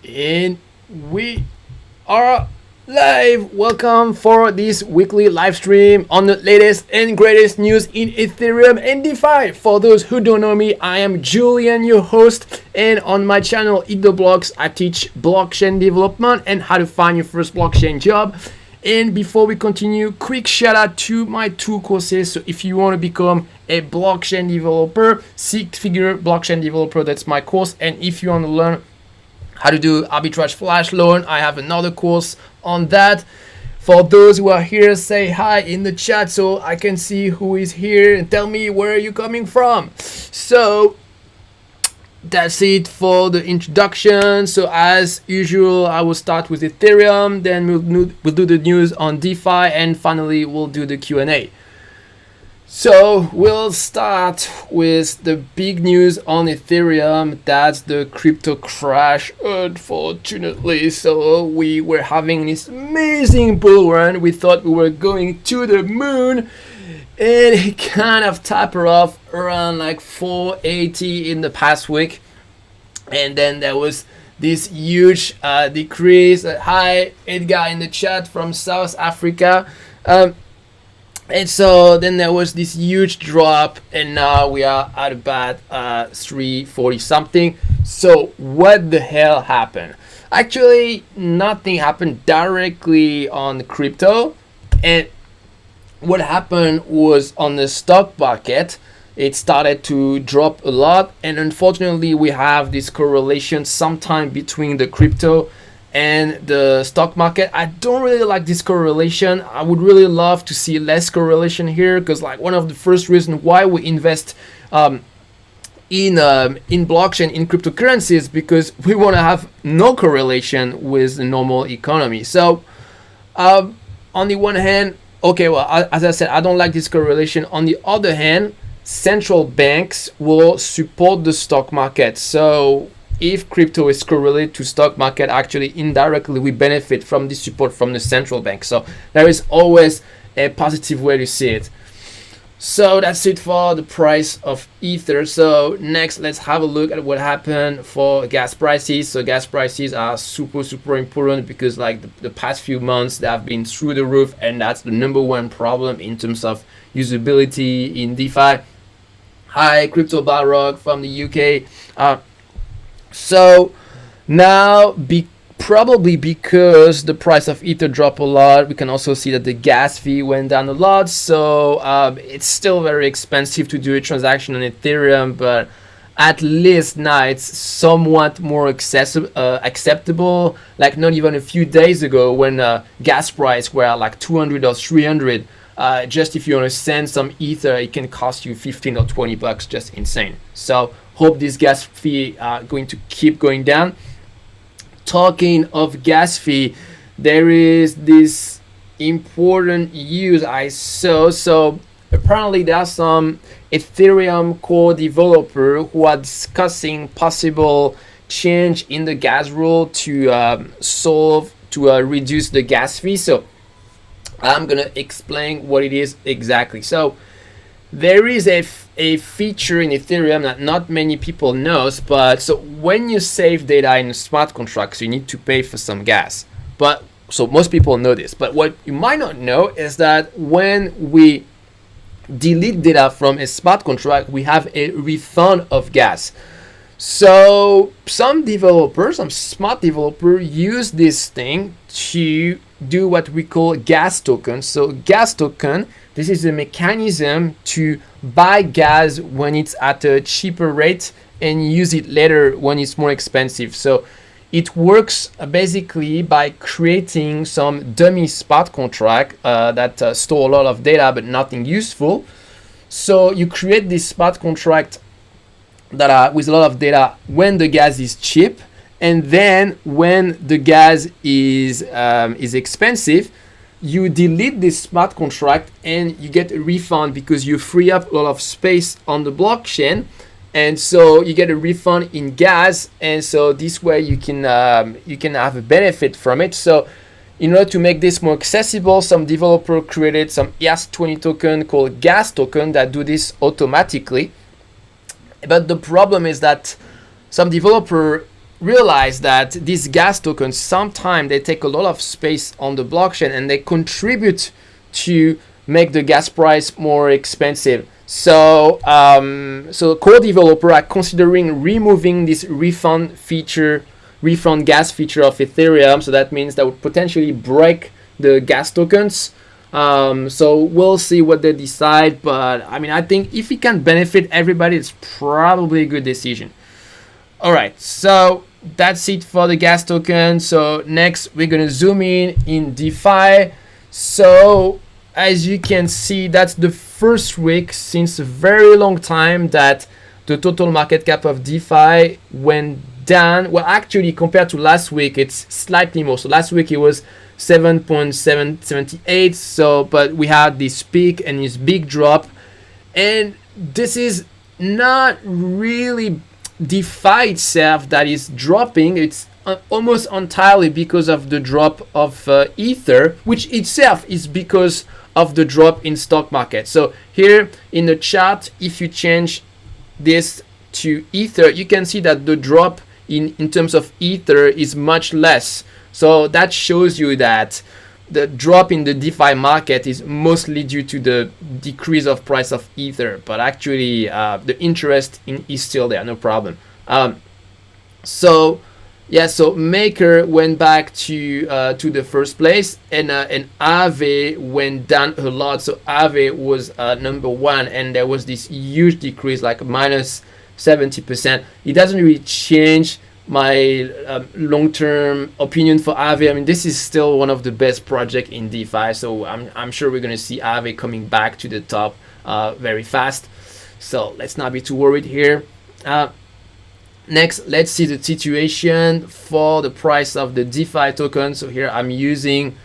And we are live. Welcome for this weekly live stream on the latest and greatest news in Ethereum and DeFi. For those who don't know me, I am Julian, your host, and on my channel Eat the Blocks, I teach blockchain development and how to find your first blockchain job. And before we continue, quick shout out to my two courses. So if you want to become a blockchain developer, six-figure blockchain developer, that's my course. And if you want to learn how to do arbitrage flash loan, I have another course on that. For those who are here, say hi in the chat so I can see who is here and tell me where you're coming from. So that's it for the introduction. So as usual, I will start with Ethereum, then we'll do the news on DeFi, and finally we'll do the Q&A. So we'll start with the big news on Ethereum. That's the crypto crash, unfortunately. So we were having this amazing bull run. We thought we were going to the moon, and it kind of tapered off around like 480 in the past week. And then there was this huge decrease. Hi, Edgar in the chat from South Africa. And so then there was this huge drop, and now we are at about 340 something. So what the hell happened? Actually, nothing happened directly on crypto. And what happened was on the stock market, it started to drop a lot. And unfortunately, we have this correlation sometime between the crypto and the stock market. I don't really like this correlation. I would really love to see less correlation here, because like one of the first reasons why we invest in blockchain, in cryptocurrencies, because we want to have no correlation with the normal economy. So on the one hand, okay, well, as I said, I don't like this correlation. On the other hand, central banks will support the stock market. So if crypto is correlated to stock market, actually indirectly we benefit from this support from the central bank. So there is always a positive way to see it. So that's it for the price of Ether. So next, let's have a look at what happened for gas prices. So gas prices are super important, because like the past few months they have been through the roof, and that's the number one problem in terms of usability in DeFi. Hi, Crypto Balrog from the UK. So now, probably because the price of Ether dropped a lot, we can also see that the gas fee went down a lot. So it's still very expensive to do a transaction on Ethereum, but at least now it's somewhat more acceptable. Like not even a few days ago, when gas price were like 200 or 300, just if you want to send some Ether, it can cost you 15 or 20 bucks, just insane. So hope this gas fee are going to keep going down. Talking of gas fee, there is this important use I saw. So apparently there are some Ethereum core developer who are discussing possible change in the gas rule to reduce the gas fee. So I'm gonna explain what it is exactly. So there is a feature in Ethereum that not many people knows, but so when you save data in smart contracts, you need to pay for some gas. But so most people know this, but what you might not know is that when we delete data from a smart contract, we have a refund of gas. So some smart developers use this thing to do what we call gas token. So gas token, this is a mechanism to buy gas when it's at a cheaper rate and use it later when it's more expensive. So it works basically by creating some dummy smart contract that store a lot of data but nothing useful. So you create this smart contract that are with a lot of data when the gas is cheap, and then when the gas is expensive, you delete this smart contract and you get a refund, because you free up a lot of space on the blockchain, and so you get a refund in gas, and so this way you can have a benefit from it. So in order to make this more accessible, some developer created some ERC20 token called gas token that do this automatically. But the problem is that some developer realize that these gas tokens sometimes they take a lot of space on the blockchain and they contribute to make the gas price more expensive. So core developers are considering removing this refund gas feature of Ethereum. So that means that would potentially break the gas tokens. So we'll see what they decide. But I mean, I think if it can benefit everybody, it's probably a good decision. All right, so that's it for the gas token. So next, we're gonna zoom in DeFi. So as you can see, that's the first week since a very long time that the total market cap of DeFi went down. Well, actually, compared to last week, it's slightly more. So last week it was 7.778. So, but we had this peak and this big drop, and this is not really DeFi itself that is dropping. It's almost entirely because of the drop of Ether, which itself is because of the drop in stock market. So here in the chart, if you change this to Ether, you can see that the drop in terms of Ether is much less. So that shows you that the drop in the DeFi market is mostly due to the decrease of price of Ether, but actually the interest is still there, no problem. So Maker went back to the first place, and Aave went down a lot. So Aave was number one, and there was this huge decrease, like minus 70%. It doesn't really change my long-term opinion for Aave. I mean, this is still one of the best projects in DeFi, so I'm sure we're going to see Aave coming back to the top very fast. So let's not be too worried here. Next, let's see the situation for the price of the DeFi token. So here I'm using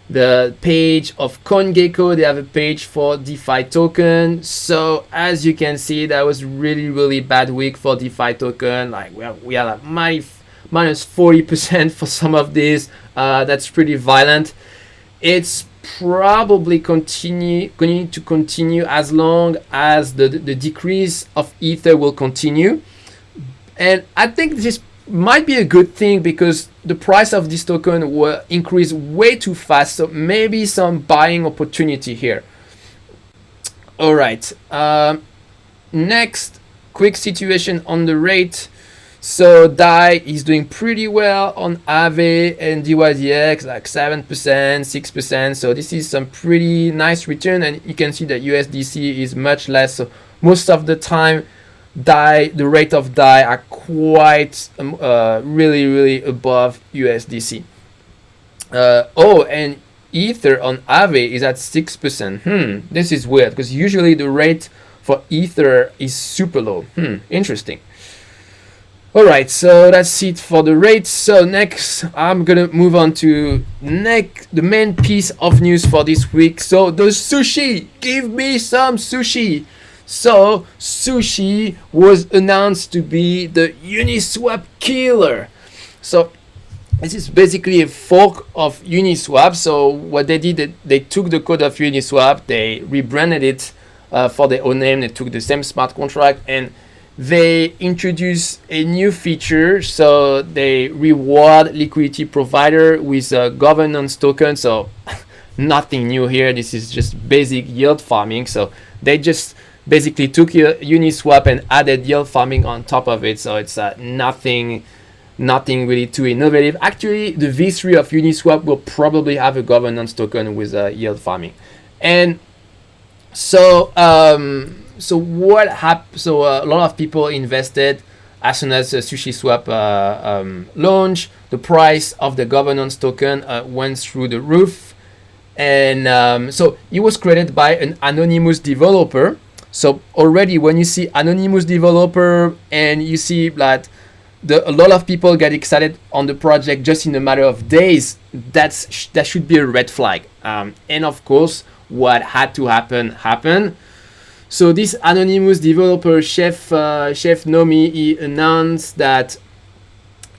the page of CoinGecko. They have a page for DeFi token. So as you can see, that was really bad week for DeFi token. Like we are like minus 40% for some of these. That's pretty violent. It's probably going to continue as long as the decrease of Ether will continue. And I think this might be a good thing because the price of this token will increase way too fast. So maybe some buying opportunity here. All right. Next, quick situation on the rate. So DAI is doing pretty well on Aave and DYDX, like 7%, 6%. So this is some pretty nice return, and you can see that USDC is much less. So most of the time, the rate of DAI are quite really above USDC. And Ether on Aave is at 6%. This is weird because usually the rate for Ether is super low. Interesting. All right, so that's it for the rates. So next, I'm gonna move on to the main piece of news for this week. So the sushi, give me some sushi. So Sushi was announced to be the Uniswap killer. So this is basically a fork of Uniswap. So what they did, they took the code of Uniswap, they rebranded it for their own name. They took the same smart contract and they introduced a new feature. So they reward liquidity provider with a governance token. So nothing new here. This is just basic yield farming. So they just basically took Uniswap and added yield farming on top of it. So it's nothing really too innovative. Actually, the V3 of Uniswap will probably have a governance token with yield farming. And so what happened? So a lot of people invested as soon as Sushiswap launched. The price of the governance token went through the roof, and so it was created by an anonymous developer. So already when you see anonymous developer and you see that a lot of people get excited on the project just in a matter of days, that should be a red flag. And of course, what had to happen happened. So this anonymous developer, Chef Nomi, he announced that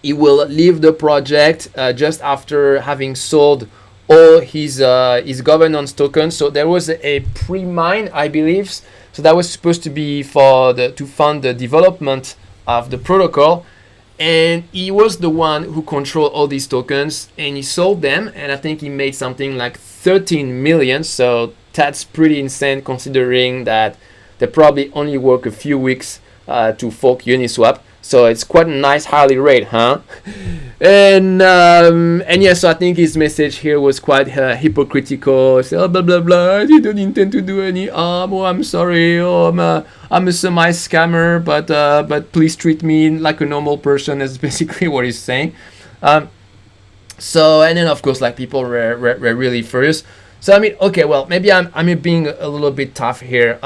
he will leave the project just after having sold all his governance tokens. So there was a pre-mine, I believe. So that was supposed to be to fund the development of the protocol. and he was the one who controlled all these tokens, and he sold them, and I think he made something like 13 million. So that's pretty insane considering that they probably only work a few weeks to fork Uniswap. So it's quite a nice hourly rate, huh? And yeah, so I think his message here was quite hypocritical. So, blah blah blah. I didn't intend to do any harm. Oh, I'm sorry. Oh, I'm a semi scammer, but please treat me like a normal person. That's basically what he's saying. So, and then of course, like, people were really furious. So I mean, okay, well, maybe I'm being a little bit tough here.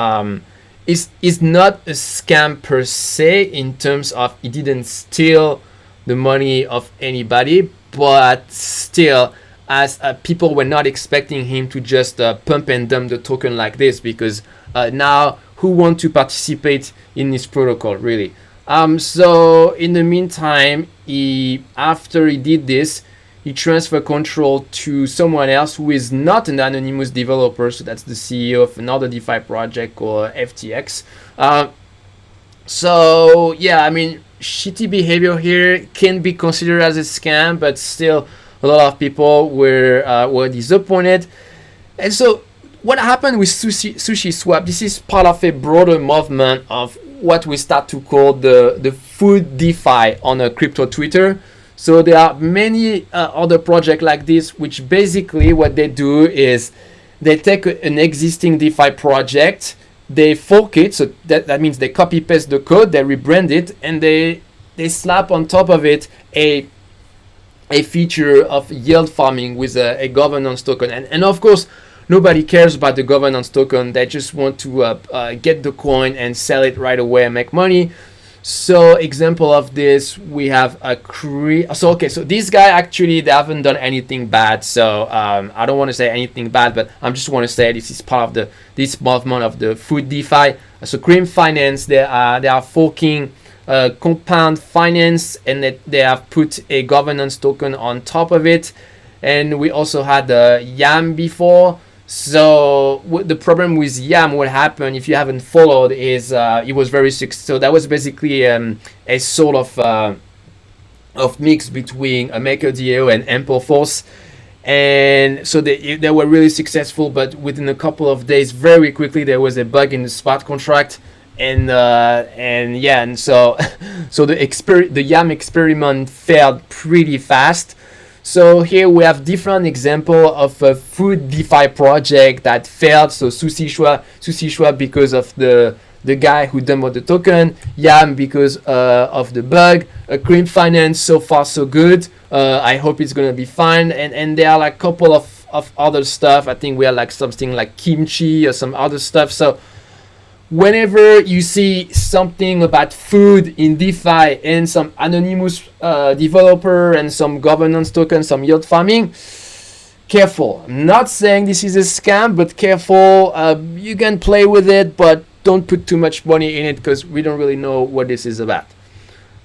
It's not a scam per se in terms of he didn't steal the money of anybody, but still, as people were not expecting him to just pump and dump the token like this, because now who want to participate in this protocol, really? So in the meantime, after he did this, he transferred control to someone else who is not an anonymous developer. So that's the CEO of another DeFi project called FTX. So yeah, I mean, shitty behavior here can be considered as a scam, but still a lot of people were disappointed. And so what happened with Sushiswap, this is part of a broader movement of what we start to call the food DeFi on a crypto Twitter. So there are many other projects like this, which basically what they do is they take an existing DeFi project, they fork it, so that means they copy paste the code, they rebrand it, and they slap on top of it a feature of yield farming with a governance token. And of course, nobody cares about the governance token. They just want to get the coin and sell it right away and make money. So example of this, we have so this guy, actually, they haven't done anything bad. So I don't want to say anything bad, but I just want to say this is part of this movement of the food DeFi. So Yearn Finance, they are forking Compound Finance, and they have put a governance token on top of it. And we also had YAM before. So the problem with YAM, what happened, if you haven't followed, is it was very successful. So that was basically a sort of mix between a MakerDAO and Ampleforce, and so they were really successful. But within a couple of days, very quickly, there was a bug in the smart contract, and so so the YAM experiment failed pretty fast. So here we have different example of a food DeFi project that failed. So Sushiswap because of the guy who dumped the token, YAM because of the bug, Yearn Finance, so far so good. I hope it's gonna be fine. And there are like a couple of other stuff. I think we have like something like kimchi or some other stuff. So whenever you see something about food in DeFi and some anonymous developer and some governance token, some yield farming, careful. I'm not saying this is a scam, but careful. You can play with it, but don't put too much money in it, because we don't really know what this is about.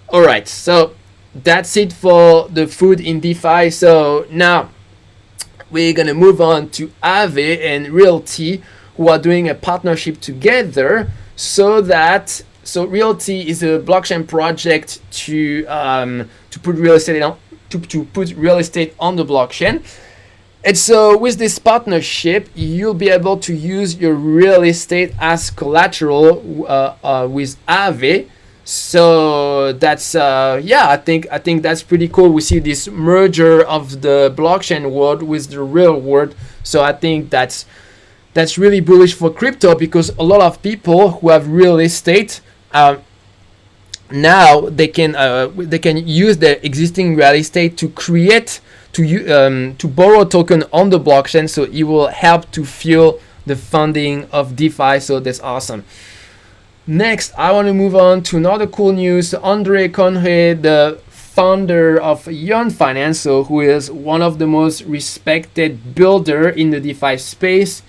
All right, so that's it for the food in DeFi. So now we're gonna move on to Aave and RealT, who are doing a partnership together, so RealT is a blockchain project to put real estate on the blockchain. And so with this partnership, you'll be able to use your real estate as collateral with Aave. So that's I think that's pretty cool. We see this merger of the blockchain world with the real world. So I think that's really bullish for crypto, because a lot of people who have real estate now they can use their existing real estate to create to borrow token on the blockchain. So it will help to fuel the funding of DeFi. So that's awesome. Next, I want to move on to another cool news. Andre Conrad, the founder of Yearn Finance, so who is one of the most respected builder in the DeFi space.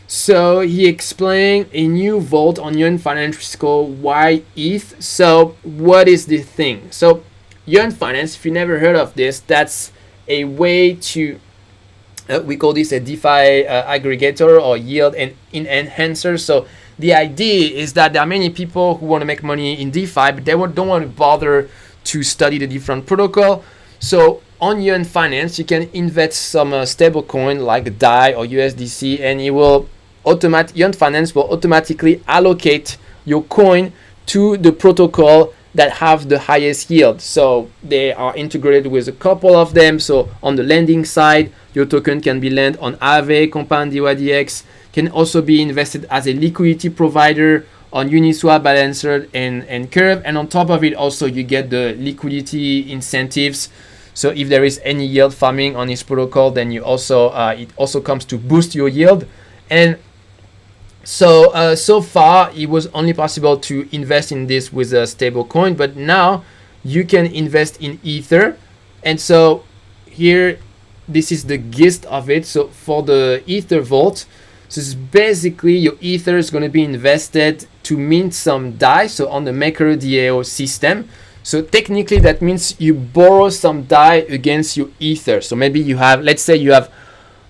So he explained a new vault on Yearn Finance called yETH. So what is the thing? So Yearn Finance, if you never heard of this, that's a way to we call this a DeFi aggregator or yield and enhancer. So the idea is that there are many people who want to make money in DeFi, but they don't want to bother to study the different protocol. So on Yearn Finance, you can invest some stable coin like DAI or USDC, and Yearn Finance will automatically allocate your coin to the protocol that have the highest yield. So they are integrated with a couple of them. So on the lending side, your token can be lent on Aave, Compound, yETH, can also be invested as a liquidity provider on Uniswap, Balancer, and Curve. And on top of it, also you get the liquidity incentives. So if there is any yield farming on this protocol, then it also comes to boost your yield. And so far it was only possible to invest in this with a stable coin, but now you can invest in Ether. And so here, this is the gist of it. So for the Ether Vault, so it's basically your Ether is going to be invested to mint some DAI, so on the MakerDAO system. So technically that means you borrow some DAI against your Ether. So maybe you have, let's say you have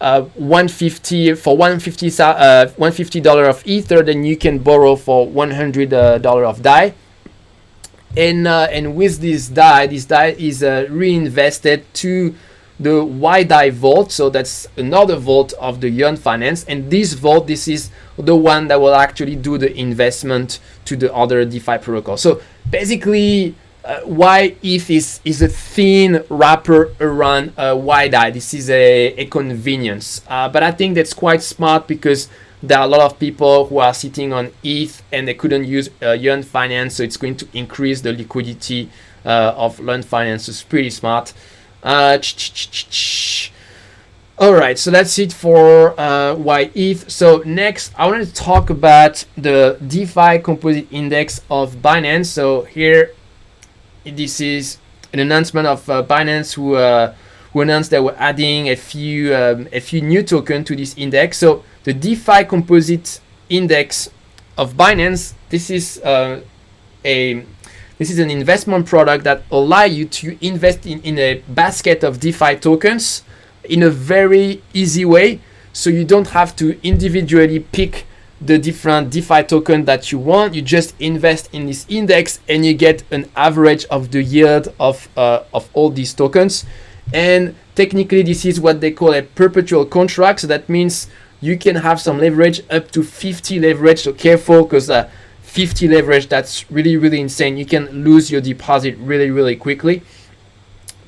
$150 of Ether, then you can borrow for $100 of DAI. And with this DAI is reinvested to the yDAI vault. So that's another vault of the Yearn Finance. And this vault, this is the one that will actually do the investment to the other DeFi protocol. So basically, yETH is a thin wrapper around yDAI. This is a convenience, but I think that's quite smart because there are a lot of people who are sitting on ETH and they couldn't use Yearn Finance, so it's going to increase the liquidity of Yearn Finance. So it's pretty smart. All right, so that's it for yETH. So next, I want to talk about the DeFi Composite Index of Binance. So here, this is an announcement of Binance who announced they were adding a few new tokens to this index. So the DeFi Composite Index of Binance, this is an investment product that allows you to invest in a basket of DeFi tokens in a very easy way. So you don't have to individually pick the different DeFi token that you want. You just invest in this index and you get an average of the yield of all these tokens. And technically this is what they call a perpetual contract. So that means you can have some leverage up to 50 leverage. So careful, because 50 leverage, that's really, really insane. You can lose your deposit really, really quickly.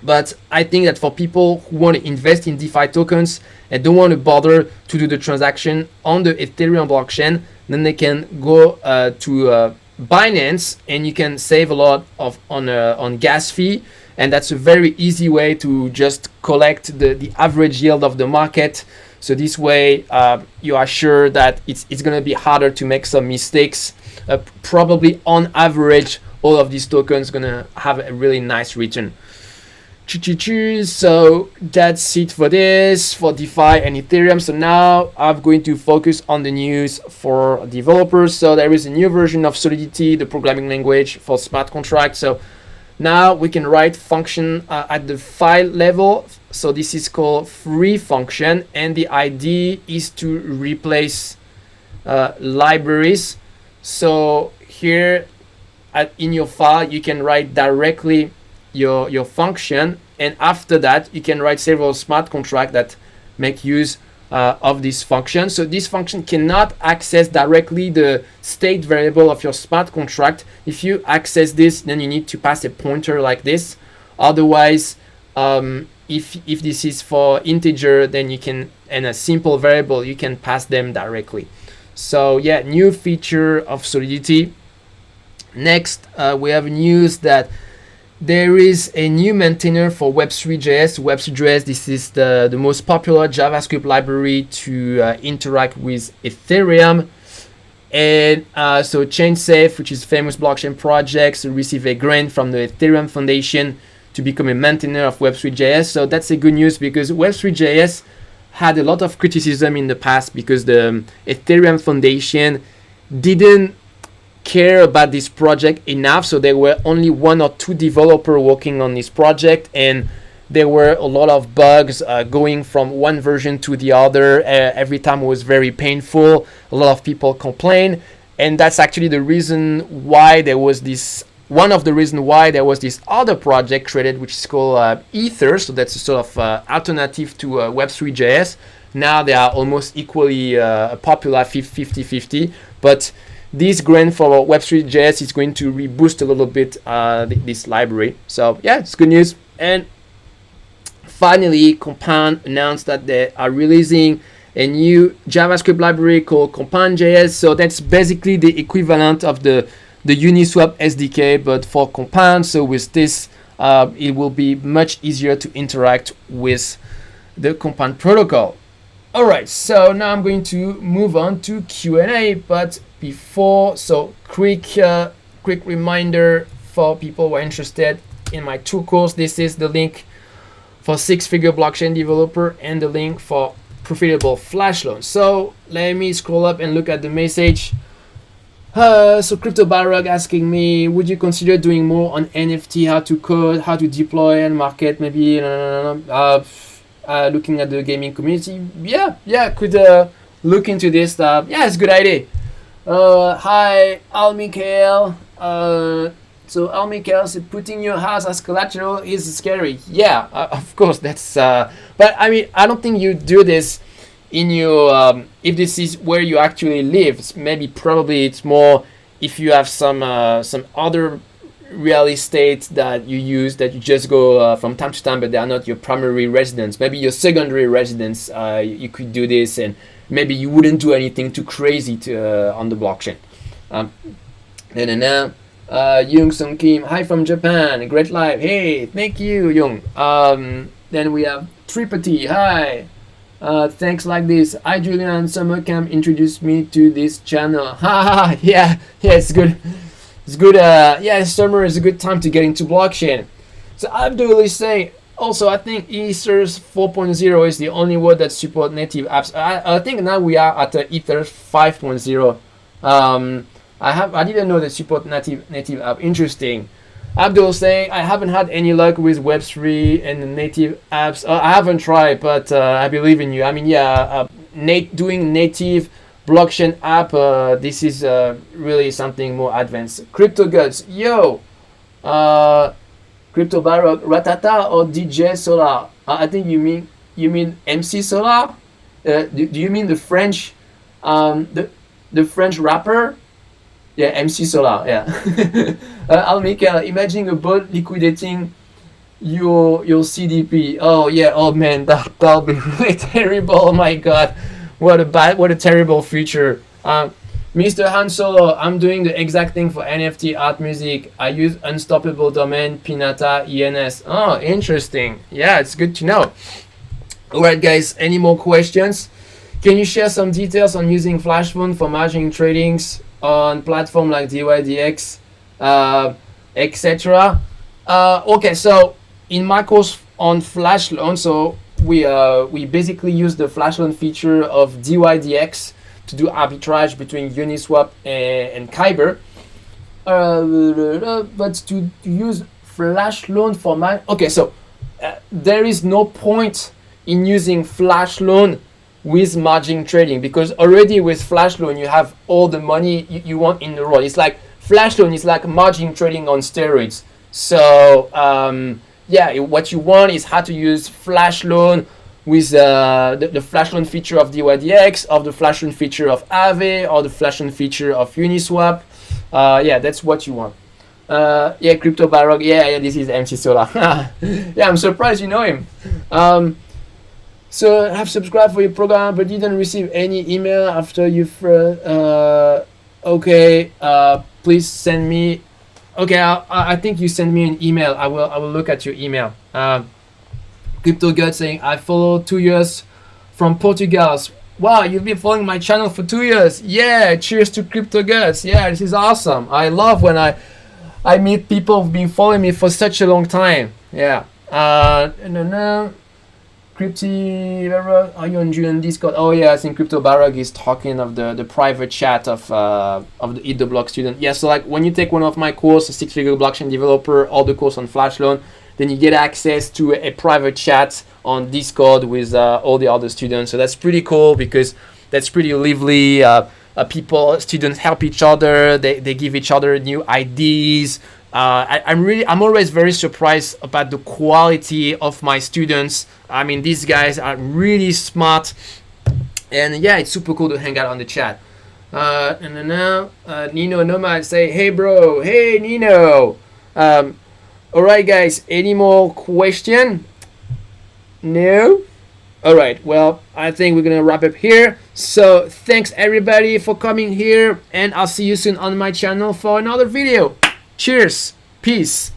But I think that for people who want to invest in DeFi tokens and don't want to bother to do the transaction on the Ethereum blockchain, then they can go to Binance and you can save a lot on gas fee. And that's a very easy way to just collect the average yield of the market. So this way you are sure that it's going to be harder to make some mistakes. Probably on average, all of these tokens going to have a really nice return. So that's it for this, for DeFi and Ethereum. So now I'm going to focus on the news for developers. So there is a new version of Solidity, the programming language for smart contracts. So now we can write function at the file level. So this is called free function, and the idea is to replace libraries. So here in your file, you can write directly your function, and after that you can write several smart contracts that make use of this function. So this function cannot access directly the state variable of your smart contract. If you access this, then you need to pass a pointer like this. Otherwise, if this is for integer, then you can, and a simple variable, you can pass them directly. So yeah, new feature of Solidity. Next, we have news that there is a new maintainer for Web3.js. Web3.js, this is the most popular JavaScript library to interact with Ethereum. And so ChainSafe, which is famous blockchain projects, receive a grant from the Ethereum Foundation to become a maintainer of Web3.js. So that's a good news because Web3.js had a lot of criticism in the past because the Ethereum Foundation didn't care about this project enough. So there were only 1 or 2 developers working on this project, and there were a lot of bugs going from one version to the other. Every time it was very painful. A lot of people complained, and that's actually the reason why there was this one of the reasons why there was this other project created, which is called Ether. So that's a sort of alternative to Web3.js. Now they are almost equally popular, 50-50. But this grant for Web3.js is going to reboost a little bit this library. So yeah, it's good news. And finally, Compound announced that they are releasing a new JavaScript library called Compound.js. So that's basically the equivalent of the Uniswap SDK, but for Compound. So with this, it will be much easier to interact with the Compound protocol. All right, so now I'm going to move on to Q&A, but before, so quick reminder for people who are interested in my 2 course. This is the link for 6-figure blockchain developer and the link for profitable flash loan. So let me scroll up and look at the message. So Crypto Barrog asking me, would you consider doing more on NFT, how to code, how to deploy and market, maybe looking at the gaming community? Yeah, could look into this. Yeah, it's a good idea. Hi, Al Mikhail. So Al Mikhail said, putting your house as collateral is scary. Yeah, of course, that's, but I mean, I don't think you do this in your if this is where you actually live. Probably it's more if you have some other real estate that you use, that you just go from time to time, but they are not your primary residence. Maybe your secondary residence, you could do this, and maybe you wouldn't do anything too crazy on the blockchain. Young Sung Kim, hi from Japan, great live. Hey, thank you, Young. Then we have Tripati, hi. Thanks like this. Hi Julian, summer camp introduced me to this channel. Yeah, it's good. It's good. Yeah, summer is a good time to get into blockchain. So Abdul is saying, also I think Ethers 4.0 is the only word that support native apps. I think now we are at Ethers 5.0. I didn't know they support native app. Interesting. Abdul saying, I haven't had any luck with Web3 and native apps. I haven't tried, but I believe in you. I mean, yeah, doing native blockchain app, this is really something more advanced. Crypto Guts, yo, Crypto Barrock, Ratata or DJ Solar? I think you mean MC Solar. Do you mean the French, the French rapper? Yeah, MC Solar, yeah. Al Mikhail, imagine a bot liquidating your CDP. Oh yeah, oh man, that'll be really terrible. Oh my god, what a terrible future. Mr. Han Solo, I'm doing the exact thing for NFT art music. I use Unstoppable Domain, Pinata, ENS. Oh, interesting. Yeah, it's good to know. Alright guys, any more questions? Can you share some details on using Flash Loan for margin tradings on platform like DYDX, etc.? Okay, so in my course on Flash Loan, so we basically use the Flash Loan feature of DYDX to do arbitrage between Uniswap and Kyber. But to use Flash Loan for there is no point in using Flash Loan with margin trading, because already with Flash Loan you have all the money you want in the world. It's like Flash Loan is like margin trading on steroids. So yeah, what you want is how to use Flash Loan with the Flash Loan feature of DYDX, or the Flash Loan feature of Aave, or the Flash Loan feature of Uniswap. Yeah, that's what you want. Yeah, Crypto Barrog. Yeah, this is MC Solar. Yeah, I'm surprised you know him. So I have subscribed for your program but didn't receive any email after you've okay, please send me. Okay, I think you send me an email. I will look at your email. Crypto God saying, I follow 2 years from Portugal. Wow, you've been following my channel for 2 years. Yeah, cheers to Crypto Gods. Yeah, this is awesome. I love when I meet people who've been following me for such a long time. Yeah. Crypty, are you on Julian Discord? Oh yeah, I think Crypto Barrog is talking of the private chat of the Eat the Block student. Yeah, so like when you take one of my course, a 6-figure blockchain developer, or the course on Flash Loan, then you get access to a private chat on Discord with all the other students. So that's pretty cool because that's pretty lively. Students help each other. They give each other new ideas. I'm always very surprised about the quality of my students. I mean, these guys are really smart, and yeah, it's super cool to hang out on the chat. And now Nino Nomad say, hey bro, hey Nino. All right, guys, any more question? No. All right, well, I think we're gonna wrap up here. So thanks everybody for coming here, and I'll see you soon on my channel for another video. Cheers, peace.